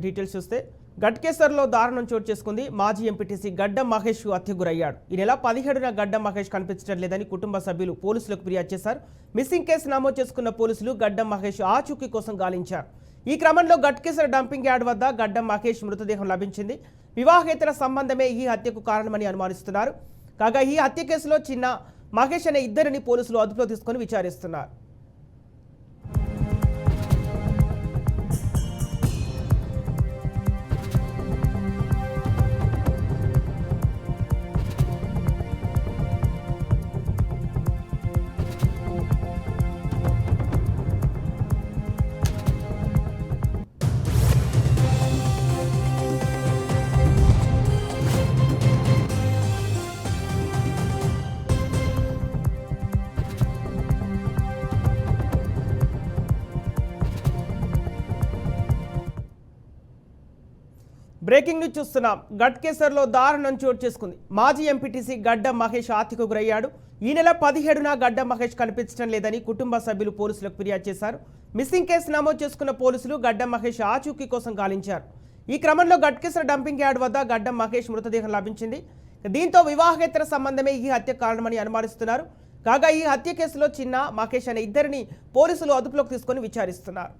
Details చూస్తే గట్కేసర్లో దారుణం చోటు చేసుకుంది. మాజీ ఎంపీటీసీ గడ్డం మహేష్ హత్యకు గురయ్యాడు. ఈ నెల 17న గడ్డం మహేష్ కనిపించడం లేదని కుటుంబ సభ్యులు పోలీసులకు ఫిర్యాదు చేశారు. మిస్సింగ్ కేసు నమోదు చేసుకున్న పోలీసులు గడ్డం మహేష్ ఆచూకీ కోసం గాలించారు. ఈ క్రమంలో గట్కేసర్ డంపింగ్ యార్డ్ వద్ద గడ్డం మహేష్ మృతదేహం లభించింది. వివాహేతర సంబంధమే ఈ హత్యకు కారణమని అనుమానిస్తున్నారు. కాగా ఈ హత్య కేసులో చిన్న మహేష్ అనే ఇద్దరిని పోలీసులు అదుపులో తీసుకొని విచారిస్తున్నారు. బ్రేకింగ్ న్యూస్ చూస్తున్నాం. గట్కేసర్లో దారుణం చోటు చేసుకుంది. మాజీ ఎంపీటీసీ గడ్డం మహేష్ హత్యకు గురయ్యాడు. ఈ నెల 17న గడ్డం మహేష్ కనిపించడం లేదని కుటుంబ సభ్యులు పోలీసులకు ఫిర్యాదు చేశారు. మిస్సింగ్ కేసు నమోదు చేసుకున్న పోలీసులు గడ్డం మహేష్ ఆచూకీ కోసం గాలించారు. ఈ క్రమంలో గట్కేసర్ డంపింగ్ యార్డ్ వద్ద గడ్డం మహేష్ మృతదేహం లభించింది. దీంతో వివాహేతర సంబంధమే ఈ హత్య కారణమని అనుమానిస్తున్నారు. కాగా ఈ హత్య కేసులో చిన్న మహేష్ అనే ఇద్దరిని పోలీసులు అదుపులోకి తీసుకొని విచారిస్తున్నారు.